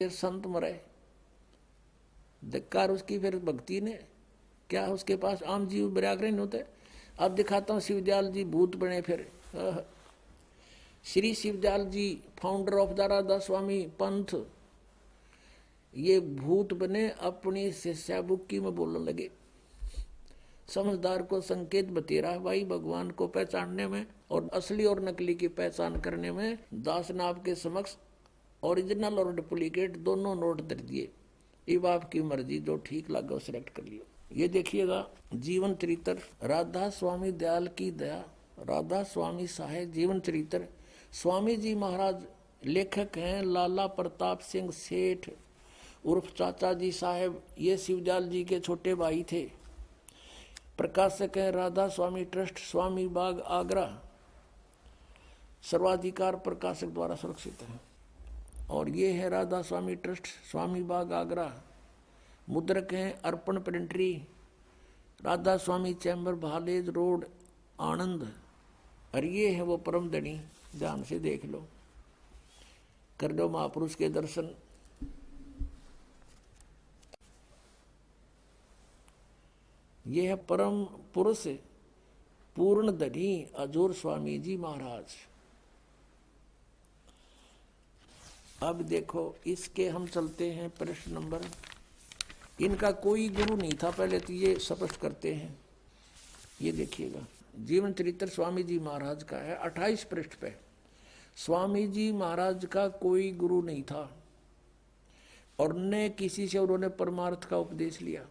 संत मरे, धिक्कार उसकी फिर भक्ति ने। क्या उसके पास आम जीव व्याग्रह होते। अब दिखाता हूँ शिवदयाल जी भूत बने फिर। श्री शिवदयाल जी फाउंडर ऑफ द राधा स्वामी पंथ, ये भूत बने अपनी शिष्या बुक्की में बोलने लगे। समझदार को संकेत बतेरा भाई भगवान को पहचानने में और असली और नकली की पहचान करने में। दास ने आपके समक्ष ओरिजिनल और डुप्लीकेट दोनों नोट दे दिए। अब आपकी मर्जी, जो ठीक लगा वो सिलेक्ट कर लियो। ये देखिएगा जीवन चरित्र राधा स्वामी दयाल की दया, राधा स्वामी साहेब जीवन चरित्र। स्वामी जी महाराज लेखक हैं लाला प्रताप सिंह सेठ उर्फ चाचा जी साहेब। ये शिवदयाल जी के छोटे भाई थे। प्रकाशक हैं राधा स्वामी ट्रस्ट, स्वामी बाग आगरा। सर्वाधिकार प्रकाशक द्वारा सुरक्षित है। और ये है राधा स्वामी ट्रस्ट, स्वामी बाग आगरा। मुद्रक हैं अर्पण प्रिंटरी, राधा स्वामी चैम्बर भालेज रोड आनंद। और ये है वो परम धनी, ध्यान से देख लो, कर लो महापुरुष के दर्शन। ये है परम पुरुष पूर्ण धनी अजोर स्वामी जी महाराज। अब देखो इसके हम चलते हैं प्रश्न नंबर। इनका कोई गुरु नहीं था पहले तो ये स्पष्ट करते हैं। ये देखिएगा जीवन चरित्र स्वामी जी महाराज का है 28 पृष्ठ पे। स्वामी जी महाराज का कोई गुरु नहीं था और न किसी से उन्होंने परमार्थ का उपदेश लिया।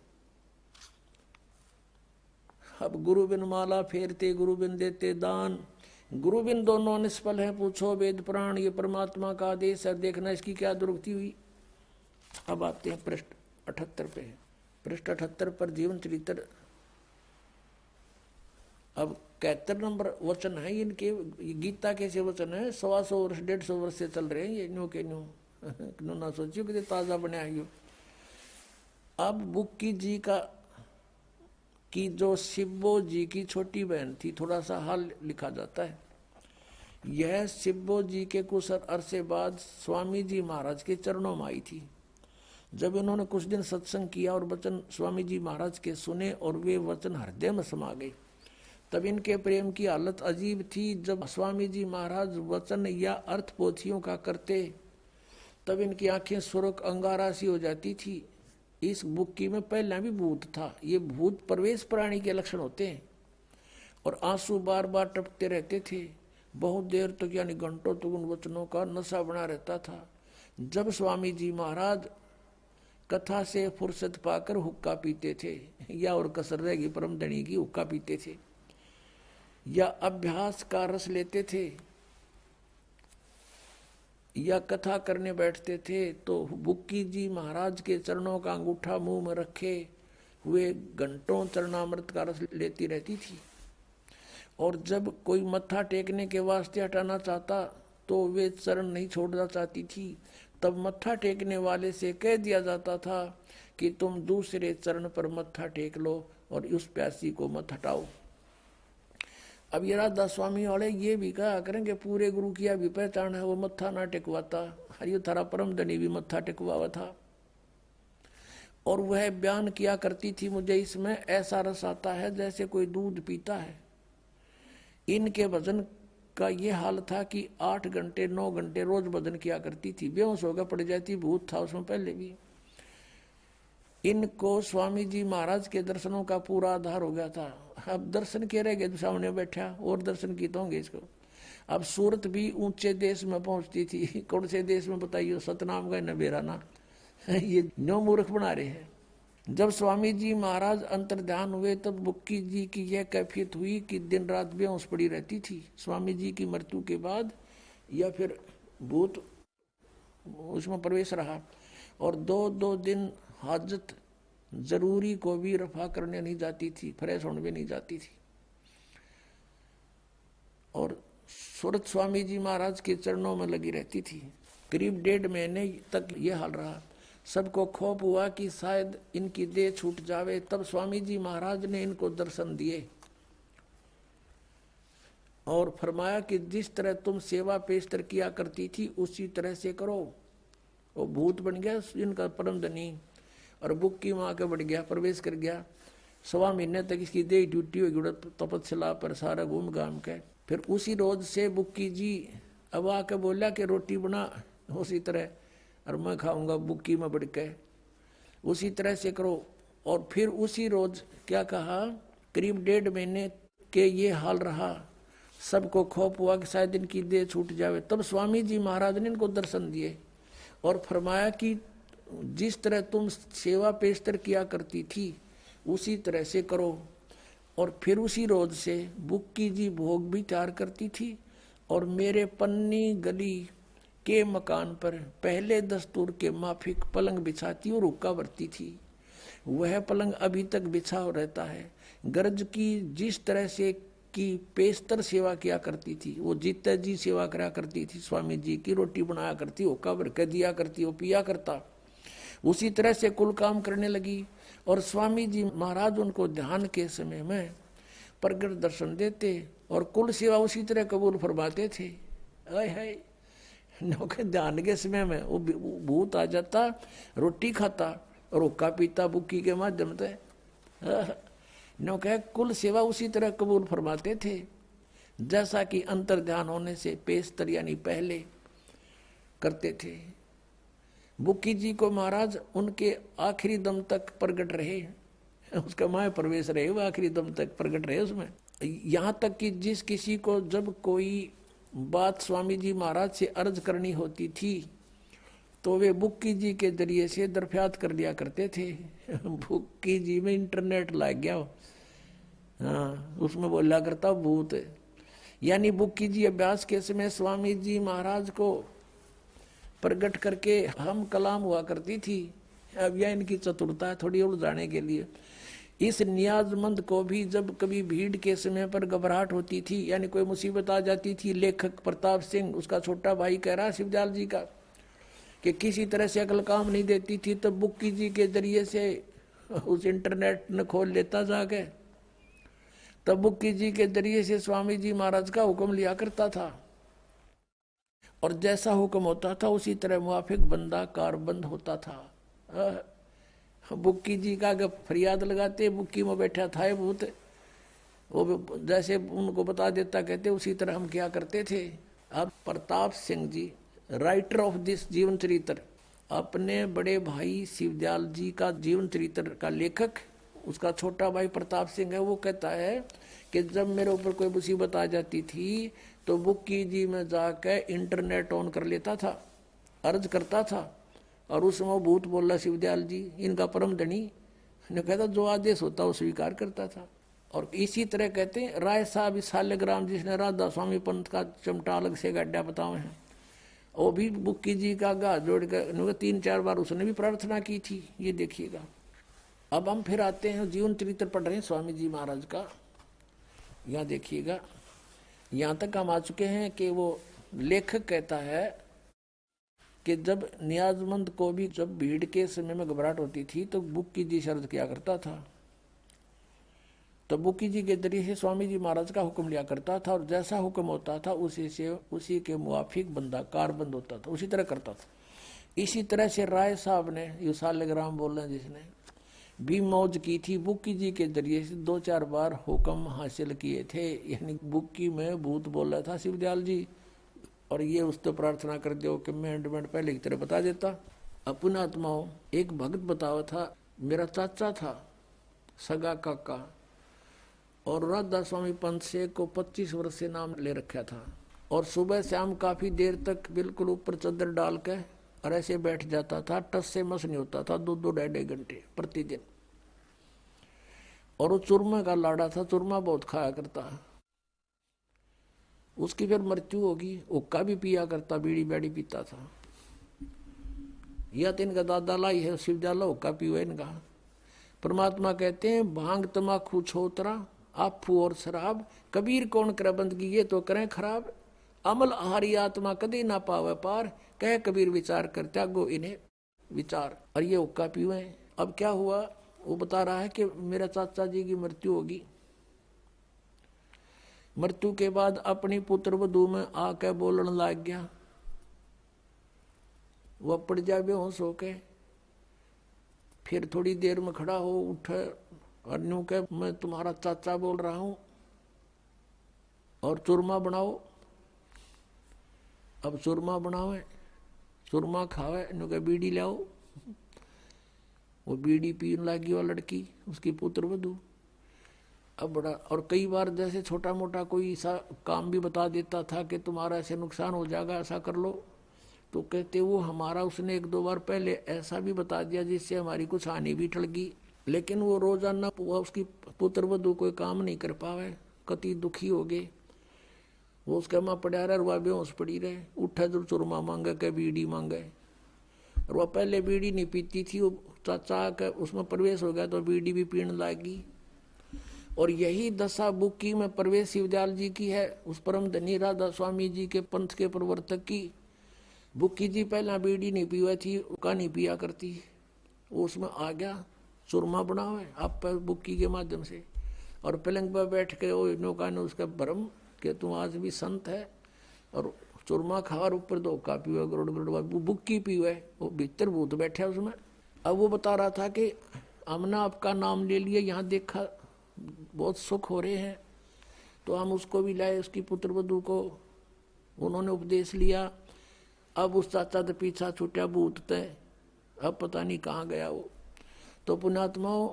अब गुरु बिन माला फेरते, गुरु बिन देते दान, गुरु बिन दोनों निष्फल है, पूछो वेद पुराण, ये परमात्मा का आदेश है, देखना इसकी क्या दुर्गति हुई। अब आते हैं पृष्ठ 78 पे। पृष्ठ 78 पर जीवन चरित्र। अब 71 नंबर वचन है इनके। गीता कैसे वचन है, 125 वर्ष 150 वर्ष से चल रहे हैं ये न्यू के न्यू ना सोचियो कि ताजा बने आइयो। अब बुक्की जी का कि जो शिब्बो जी की छोटी बहन थी, थोड़ा सा हाल लिखा जाता है। यह शिब्बो जी के कुछ अरसे बाद स्वामी जी महाराज के चरणों में आई थी। जब इन्होंने कुछ दिन सत्संग किया और वचन स्वामी जी महाराज के सुने और वे वचन हृदय में समा गए, तब इनके प्रेम की हालत अजीब थी। जब स्वामी जी महाराज वचन या अर्थ पोथियों का करते तब इनकी आंखें सुरख अंगारा सी हो जाती थी। इस बुक्की में पहले भी भूत था। ये भूत प्रवेश प्राणी के लक्षण होते हैं और आंसू बार बार टपकते रहते थे। बहुत देर तक यानी घंटों तक उन वचनों का नशा बना रहता था। जब स्वामी जी महाराज कथा से फुर्सत पाकर हुक्का पीते थे, या और कसर रहेगी परम धनी की, हुक्का पीते थे या अभ्यास का रस लेते थे या कथा करने बैठते थे, तो बुक्की जी महाराज के चरणों का अंगूठा मुंह में रखे हुए घंटों चरणामृत का रस लेती रहती थी। और जब कोई मत्था टेकने के वास्ते हटाना चाहता तो वे चरण नहीं छोड़ना चाहती थी। तब मत्था टेकने वाले से कह दिया जाता था कि तुम दूसरे चरण पर मत्था टेक लो और उस प्यासी को मत हटाओ। अब ये राधा स्वामी वाले ये भी कहा करेंगे पूरे गुरु किया भी पहचान है, वो मत्था ना टेकवाता। हरियो थारा परम धनी भी मत्था टेकवावा था। और वह बयान किया करती थी, मुझे इसमें ऐसा रस आता है जैसे कोई दूध पीता है। इनके भजन का ये हाल था कि 8 घंटे 9 घंटे रोज भजन किया करती थी। बेहोश होकर पड़ जाती, भूत था उसमें पहले भी। इनको स्वामी जी महाराज के दर्शनों का पूरा आधार हो गया था। अब दर्शन के रह गए, सामने बैठा और दर्शन की तो होंगे इसको। अब सूरत भी ऊंचे देश में पहुंचती थी। कौन से देश में बताइए, सतनाम का नबेरा ना। ये नो मूर्ख बना रहे हैं। जब स्वामी जी महाराज अंतर्ध्यान हुए तब बुक्की जी की यह कैफियत हुई कि दिन रात बेहोश पड़ी रहती थी। स्वामी जी की मृत्यु के बाद या फिर भूत उसमें प्रवेश रहा और 2-2 दिन हाजत जरूरी को भी रफा करने नहीं जाती थी, फ्रेश होने भी नहीं जाती थी। और सूरत स्वामी जी महाराज के चरणों में लगी रहती थी। करीब 1.5 महीने तक यह हाल रहा। सबको खौफ हुआ कि शायद इनकी देह छूट जावे। तब स्वामी जी महाराज ने इनको दर्शन दिए और फरमाया कि जिस तरह तुम सेवा पेशतर किया करती थी उसी तरह से करो। वो भूत बन गया इनका परम धनी, और बुक्की में आके बढ़ गया, प्रवेश कर गया। 1.25 महीने तक इसकी देह ड्यूटी होगी तपस्या पर सारा घूम घाम के। फिर उसी रोज से बुक्की जी अब आके बोला कि रोटी बना उसी तरह, और मैं खाऊंगा बुक्की में बढ़ के, उसी तरह से करो। और फिर उसी रोज क्या कहा, करीब 1.5 महीने के ये हाल रहा। सबको खौफ हुआ कि शायद इनकी देह छूट जावे। तब स्वामी जी महाराज ने इनको दर्शन दिए और फरमाया कि जिस तरह तुम सेवा पेशतर किया करती थी उसी तरह से करो। और फिर उसी रोज से बुक्की जी भोग भी तैयार करती थी और मेरे पन्नी गली के मकान पर पहले दस्तूर के माफिक पलंग बिछाती और हुक्का भरती थी। वह पलंग अभी तक बिछा रहता है। गरज की जिस तरह से की पेशतर सेवा किया करती थी, वो जीता जी सेवा करा करती थी, स्वामी जी की रोटी बनाया करती, हुक्का भर के दिया करती, वो पिया करता। उसी तरह से कुल काम करने लगी और स्वामी जी महाराज उनको ध्यान के समय में प्रगट दर्शन देते और कुल सेवा उसी तरह कबूल फरमाते थे। है नौके ध्यान के समय में वो भूत आ जाता, रोटी खाता और हुक्का पीता बुक्की के माध्यम से। नौके कुल सेवा उसी तरह कबूल फरमाते थे जैसा कि अंतर ध्यान होने से पेशतर यानी पहले करते थे। बुक्की जी को महाराज उनके आखिरी दम तक प्रगट रहे, उसका माया प्रवेश रहे, वो आखिरी दम तक प्रगट रहे उसमें। यहाँ तक कि जिस किसी को जब कोई बात स्वामी जी महाराज से अर्ज करनी होती थी तो वे बुक्की जी के जरिए से दरफ्यात कर लिया करते थे। बुक्की जी में इंटरनेट लग गया, हाँ उसमें बोला करता भूत। यानी बुक्की जी अभ्यास के समय स्वामी जी महाराज को प्रकट करके हम कलाम हुआ करती थी। अब यह इनकी चतुरता है थोड़ी उलझाने के लिए। इस नियाजमंद को भी जब कभी भीड़ के समय पर घबराहट होती थी यानी कोई मुसीबत आ जाती थी, लेखक प्रताप सिंह उसका छोटा भाई कह रहा शिवजाल जी का कि किसी तरह से अकल काम नहीं देती थी, तब बुक्की जी के जरिए से उस इंटरनेट न खोल लेता जाके, तब बुक्की जी के जरिए से स्वामी जी महाराज का हुक्म लिया करता था और जैसा हुक्म होता था उसी तरह मुआफिक बंदा कारबंद होता था। बुक्की जी का फरियाद लगाते, बुक्की में बैठा था भूत, वो जैसे उनको बता देता कहते उसी तरह हम क्या करते थे। अब Pratap Singh ji writer of this जीवन चरित्र, अपने बड़े भाई शिवदयाल जी का जीवन चरित्र का लेखक उसका छोटा भाई प्रताप सिंह है। वो कहता है कि जब मेरे ऊपर कोई मुसीबत आ जाती थी तो बुक्की जी में जाकर इंटरनेट ऑन कर लेता था, अर्ज करता था और उसमें वो भूत बोला शिवदयाल जी इनका परम धनी ने कहता जो आदेश होता वो स्वीकार करता था। और इसी तरह कहते हैं राय साहब साल्यग्राम जिसने राधा स्वामी पंथ का चमटा अलग से गड्ढा बताए हैं, वो भी बुक्की जी का गा जोड़ कर 3-4 बार उसने भी प्रार्थना की थी। ये देखिएगा। अब हम फिर आते हैं जीवन चरित्र पढ़ रहे हैं स्वामी जी महाराज का। यहाँ देखिएगा, यहाँ तक हम आ चुके हैं कि वो लेखक कहता है कि जब नियाजमंद को भी जब भीड़ के समय में घबराहट होती थी तो बुक्की जी शर्त किया करता था, तो बुक्की जी के जरिए से स्वामी जी महाराज का हुक्म लिया करता था और जैसा हुक्म होता था उसी के मुआफिक बंदा कारबंद होता था, उसी तरह करता था। इसी तरह से राय साहब ने ये साल्यग्राम बोल रहे हैं जिसने भी मौज की थी, बुक्की जी के जरिए से 2-4 बार हुक्म हासिल किए थे। यानी बुक्की में भूत बोल रहा था शिवदयाल जी और ये उस तो प्रार्थना कर दो कि मैं एंडमेंट पहले की तरह बता देता। अपना आत्माओं एक भगत बतावा था, मेरा चाचा था सगा काका और राधा स्वामी पंथ से को 25 वर्ष से नाम ले रखा था और सुबह शाम काफी देर तक बिल्कुल ऊपर चादर डाल के और ऐसे बैठ जाता था, टस से मस नहीं होता था 2-2 घंटे प्रतिदिन। और वो चूरमा का लाड़ा था, चूरमा बहुत खाया करता। उसकी फिर मृत्यु होगी, हुक्का भी पिया करता, बीड़ी बैड़ी पीता था। यह तो इनका दादा लाई है शिवजाला हुक्का पीवे इनका। परमात्मा कहते हैं भांग तमाकू छोतरा आफू और शराब कबीर कौन करे बंदगी ये तो करें खराब, अमल आहारी आत्मा कदी ना पावे पार, कह कबीर विचार कर त्यागो इन्हें विचार। और ये हुक्का पीवे। अब क्या हुआ वो बता रहा है कि मेरा चाचा जी की मृत्यु होगी। मृत्यु के बाद अपनी पुत्र वधू में आके बोलने लग गया वह पड़ जाए बेहोश होके, फिर थोड़ी देर में खड़ा हो उठे और यूं कहे मैं तुम्हारा चाचा बोल रहा हूं और चूरमा बनाओ। अब चूरमा बनावे, चूरमा खावे, यूं कहे बीड़ी लाओ। वो बीड़ी पीने लगी वो लड़की, उसकी पुत्र वधू। अब बड़ा, और कई बार जैसे छोटा मोटा कोई ऐसा काम भी बता देता था कि तुम्हारा ऐसे नुकसान हो जाएगा, ऐसा कर लो, तो कहते वो हमारा उसने एक दो बार पहले ऐसा भी बता दिया जिससे हमारी कुछ हानि भी टल गई। लेकिन वो रोजाना उसकी पुत्र वधू कोई काम नहीं कर पावे, कति दुखी हो गए। वो उसके माँ पड़ा रहा, वह बेहोश पड़ी रहे, उठे तो चूरमा मांगे के बीड़ी मांगे। और वह पहले बीड़ी नहीं पीती थी, वो चाचा के उसमें प्रवेश हो गया तो बीड़ी भी पीने लगी। और यही दशा बुक्की में प्रवेश शिवदयाल जी की है, उस परम धनी राधा स्वामी जी के पंथ के प्रवर्तक की। बुक्की जी पहला बीड़ी नहीं पीवा थी, उसका नहीं पिया करती, वो उसमें आ गया चूरमा बनावे आप पर बुक्की के माध्यम से। और पलंग पर बैठ के वो नौका ने उसका भरम कि तुम आज भी संत है और चूरमा खा और ऊपर धोखा पीवे, गरुड़ गरुड़ बुक्की पीवे, वो भीतर भूत बैठा उसमें। अब वो बता रहा था कि हमने आपका नाम ले लिया, यहाँ देखा बहुत सुख हो रहे हैं, तो हम उसको भी लाए, उसकी पुत्र वधू को उन्होंने उपदेश लिया। अब उस चाचा तो पीछा छूटा भूत तय, अब पता नहीं कहाँ गया वो। तो पुण्यात्माओं,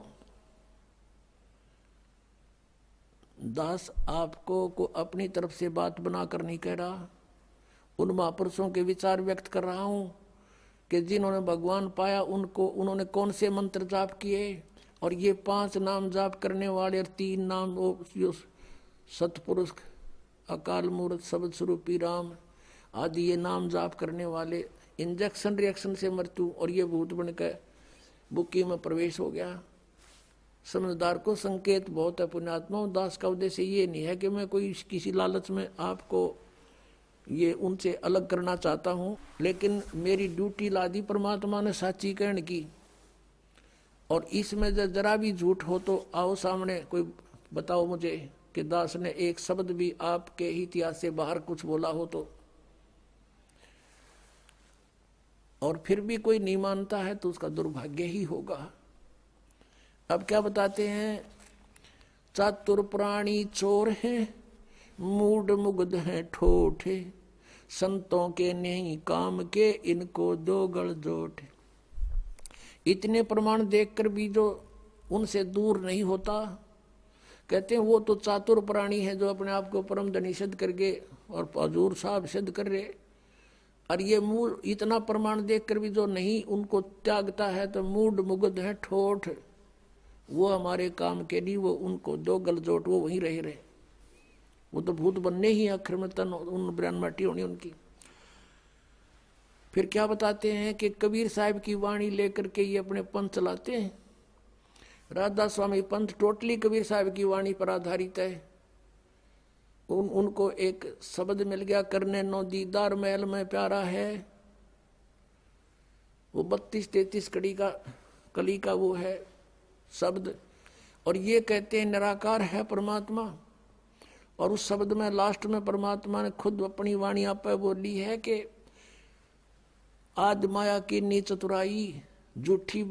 दास आपको को अपनी तरफ से बात बनाकर नहीं कह रहा, उन महापुरुषों के विचार व्यक्त कर रहा हूं कि जिन्होंने भगवान पाया उनको उन्होंने कौन से मंत्र जाप किए। और ये 5 नाम जाप करने वाले और 3 नाम वो सतपुरुष, अकाल मूर्त, शब्द स्वरूपी राम आदि ये नाम जाप करने वाले, इंजेक्शन रिएक्शन से मृत्यु, और ये भूत बनकर बुक्की में प्रवेश हो गया। समझदार को संकेत बहुत है पुण्यात्मा। दास का उद्देश्य ये नहीं है कि मैं कोई किसी लालच में आपको ये उनसे अलग करना चाहता हूँ, लेकिन मेरी ड्यूटी ला दी परमात्मा ने साची कहने की। और इसमें जरा भी झूठ हो तो आओ सामने, कोई बताओ मुझे कि दास ने एक शब्द भी आपके इतिहास से बाहर कुछ बोला हो तो। और फिर भी कोई नहीं मानता है तो उसका दुर्भाग्य ही होगा। अब क्या बताते हैं, चातुर प्राणी चोर हैं, मूड मुग्ध हैं ठोठे, संतों के नहीं काम के, इनको दो गल जोट। इतने प्रमाण देखकर भी जो उनसे दूर नहीं होता, कहते हैं वो तो चातुर प्राणी है जो अपने आप को परम धनी सिद्ध करके और हजूर साहब सिद्ध कर रहे। और ये मूल इतना प्रमाण देखकर भी जो नहीं उनको त्यागता है तो मूड मुग्ध है ठोठ, वो हमारे काम के नहीं, वो उनको दो गल जोट, वो वहीं रह रहे। वो तो भूत बनने ही आखिर में तन उन ब्रान माटी होनी उनकी। फिर क्या बताते हैं कि कबीर साहब की वाणी लेकर के ये अपने पंथ चलाते हैं। राधा स्वामी पंथ टोटली कबीर साहब की वाणी पर आधारित है। उनको एक शब्द मिल गया, करने नो दीदार महल में प्यारा है, वो 32-33 कली का वो है शब्द। और ये कहते हैं निराकार है परमात्मा। और उस शब्द में लास्ट में परमात्मा ने खुद अपनी वाणी आप बोली है कि आद माया की नी चतुराई, झूठी